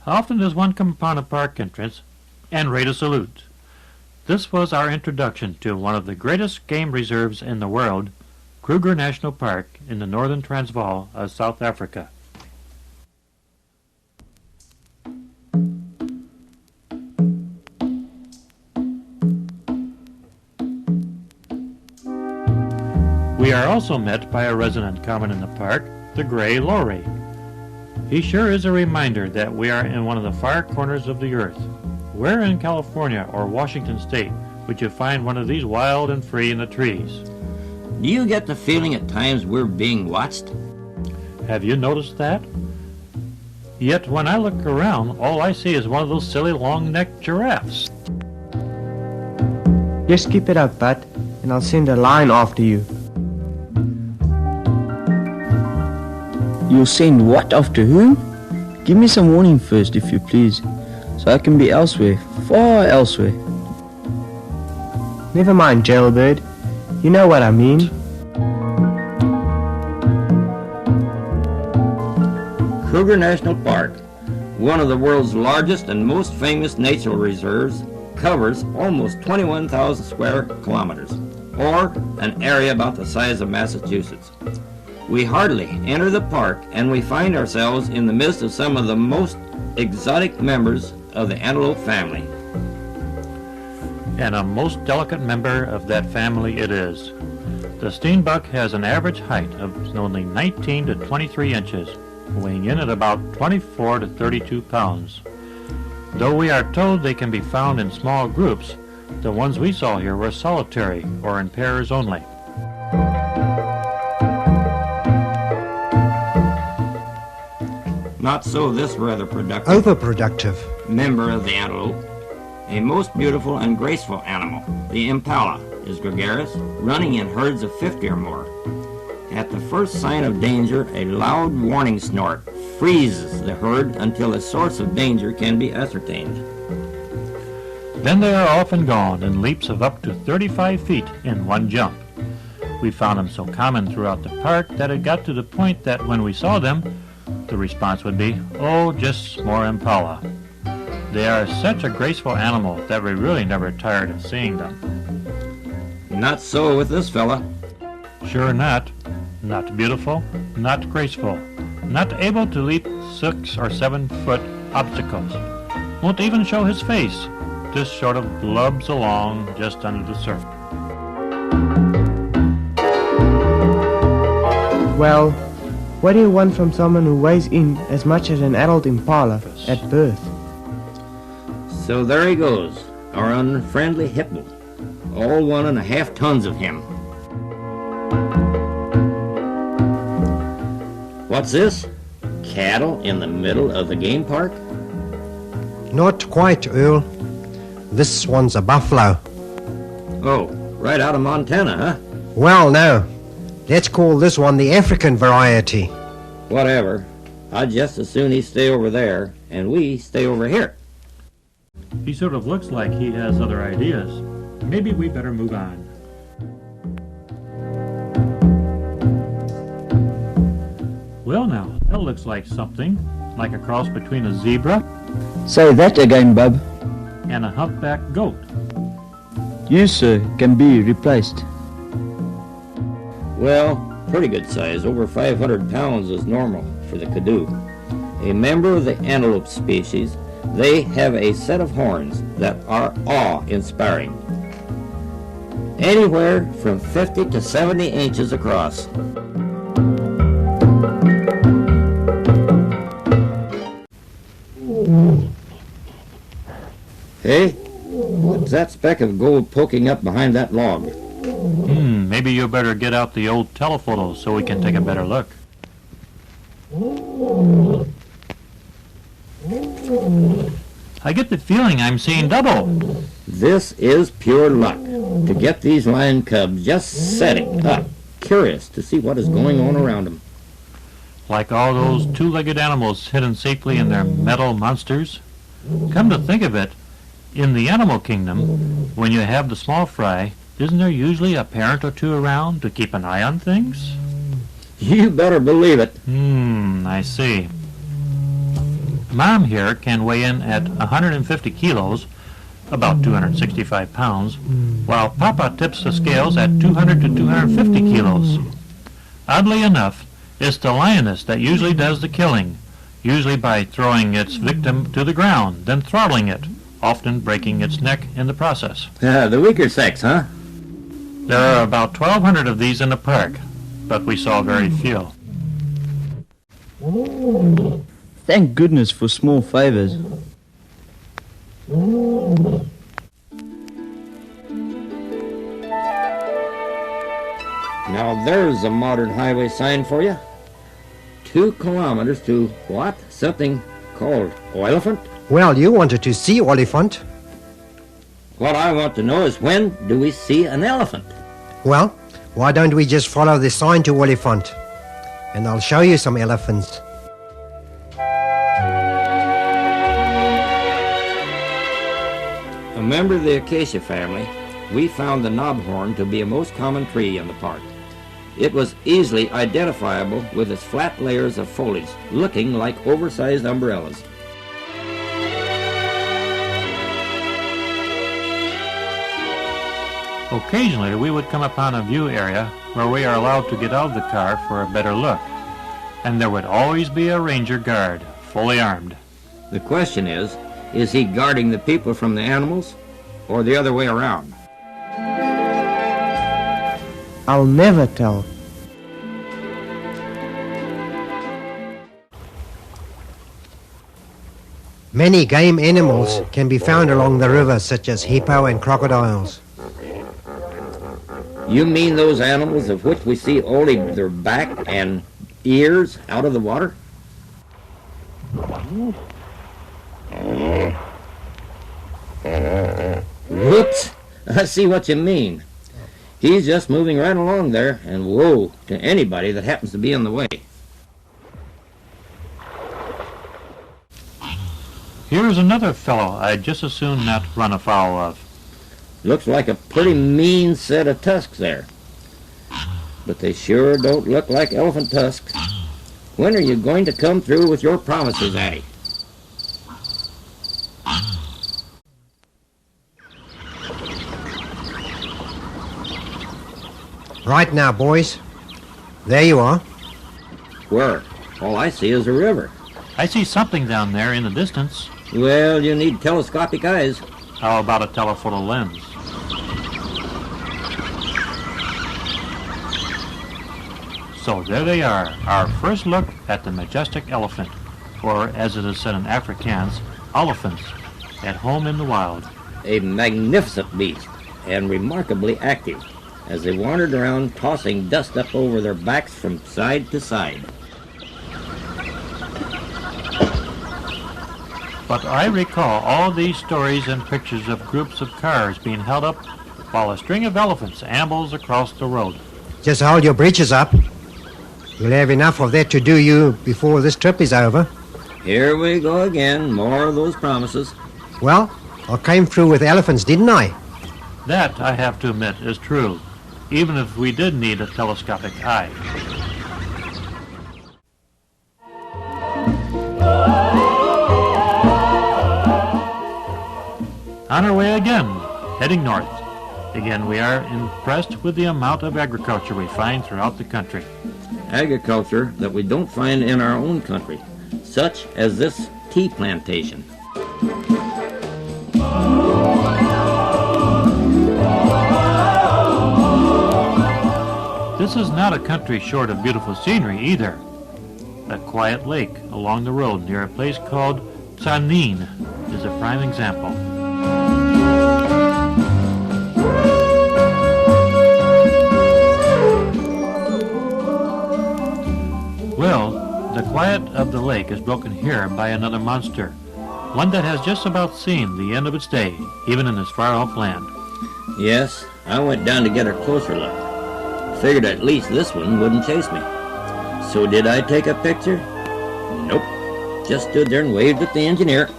often does one come upon a park entrance and rate a salute. This was our introduction to one of the greatest game reserves in the world, Kruger National Park in the northern Transvaal of South Africa. We are also met by a resident common in the park, the gray lory. He sure is a reminder that we are in one of the far corners of the earth. Where in California or Washington State would you find one of these wild and free in the trees? Do you get the feeling at times we're being watched? Have you noticed that? Yet when I look around, all I see is one of those silly long-necked giraffes. Just keep it up, Bud, and I'll send a line after you. You'll send what after whom? Give me some warning first, if you please, so I can be elsewhere, far elsewhere. Never mind, Jailbird. You know what I mean. Kruger National Park, one of the world's largest and most famous nature reserves, covers almost 21,000 square kilometers, or an area about the size of Massachusetts. We hardly enter the park and we find ourselves in the midst of some of the most exotic members of the antelope family. And a most delicate member of that family it is. The steenbuck has an average height of only 19 to 23 inches, weighing in at about 24 to 32 pounds. Though we are told they can be found in small groups, the ones we saw here were solitary or in pairs only. Not so this rather overproductive member of the antelope. A most beautiful and graceful animal, the impala, is gregarious, running in herds of 50 or more. At the first sign of danger, a loud warning snort freezes the herd until the source of danger can be ascertained. Then they are off and gone in leaps of up to 35 feet in one jump. We found them so common throughout the park that it got to the point that when we saw them, the response would be, "Oh, just more impala." They are such a graceful animal that we really never tired of seeing them. Not so with this fella. Sure not. Not beautiful, not graceful, not able to leap 6 or 7 foot obstacles. Won't even show his face, just sort of blubs along just under the surface. Well, what do you want from someone who weighs in as much as an adult impala at birth? So there he goes, our unfriendly hippo. All 1.5 tons of him. What's this? Cattle in the middle of the game park? Not quite, Earl. This one's a buffalo. Oh, right out of Montana, huh? Well, no. Let's call this one the African variety. Whatever. I'd just as soon he stay over there and we stay over here. He sort of looks like he has other ideas. Maybe we better move on. Well now, that looks like something, like a cross between a zebra Say that again, Bub. and a humpback goat. You, sir, can be replaced. Well, pretty good size. Over 500 pounds is normal for the kudu. A member of the antelope species, they have a set of horns that are awe-inspiring. Anywhere from 50 to 70 inches across. Hey, what's that speck of gold poking up behind that log? Maybe you better get out the old telephoto so we can take a better look. I get the feeling I'm seeing double. This is pure luck to get these lion cubs just setting up, curious to see what is going on around them. Like all those two-legged animals hidden safely in their metal monsters. Come to think of it, in the animal kingdom, when you have the small fry, isn't there usually a parent or two around to keep an eye on things? You better believe it. I see. Mom here can weigh in at 150 kilos, about 265 pounds, while Papa tips the scales at 200 to 250 kilos. Oddly enough, it's the lioness that usually does the killing, usually by throwing its victim to the ground, then throttling it, often breaking its neck in the process. The weaker sex, huh? There are about 1,200 of these in the park, but we saw very few. Thank goodness for small favors. Now there's a modern highway sign for you. 2 kilometers to what? Something called Elephant? Well, you wanted to see elephant. What I want to know is, when do we see an elephant? Well, why don't we just follow the sign to Elephant? And I'll show you some elephants. A member of the acacia family, we found the knobhorn to be a most common tree in the park. It was easily identifiable with its flat layers of foliage, looking like oversized umbrellas. Occasionally, we would come upon a view area where we are allowed to get out of the car for a better look, and there would always be a ranger guard, fully armed. The question is he guarding the people from the animals, or the other way around? I'll never tell. Many game animals can be found along the river, such as hippo and crocodiles. You mean those animals of which we see only their back and ears out of the water? Whoops! I see what you mean. He's just moving right along there, and woe to anybody that happens to be in the way. Here's another fellow I'd just as soon not run afoul of. Looks like a pretty mean set of tusks there. But they sure don't look like elephant tusks. When are you going to come through with your promises, Addie? Right now, boys. There you are. Where? All I see is a river. I see something down there in the distance. Well, you need telescopic eyes. How about a telephoto lens? So there they are, our first look at the majestic elephant, or as it is said in Afrikaans, elephants, at home in the wild. A magnificent beast, and remarkably active, as they wandered around tossing dust up over their backs from side to side. But I recall all these stories and pictures of groups of cars being held up while a string of elephants ambles across the road. Just hold your breeches up. You'll have enough of that to do you before this trip is over. Here we go again, more of those promises. Well, I came through with elephants, didn't I? That, I have to admit, is true, even if we did need a telescopic eye. On our way again, heading north. Again, we are impressed with the amount of agriculture we find throughout the country. Agriculture that we don't find in our own country, such as this tea plantation. This is not a country short of beautiful scenery either. A quiet lake along the road near a place called Tzaneen is a prime example. Well, the quiet of the lake is broken here by another monster, one that has just about seen the end of its day, even in this far-off land. Yes, I went down to get a closer look. Figured at least this one wouldn't chase me. So did I take a picture? Nope. Just stood there and waved at the engineer.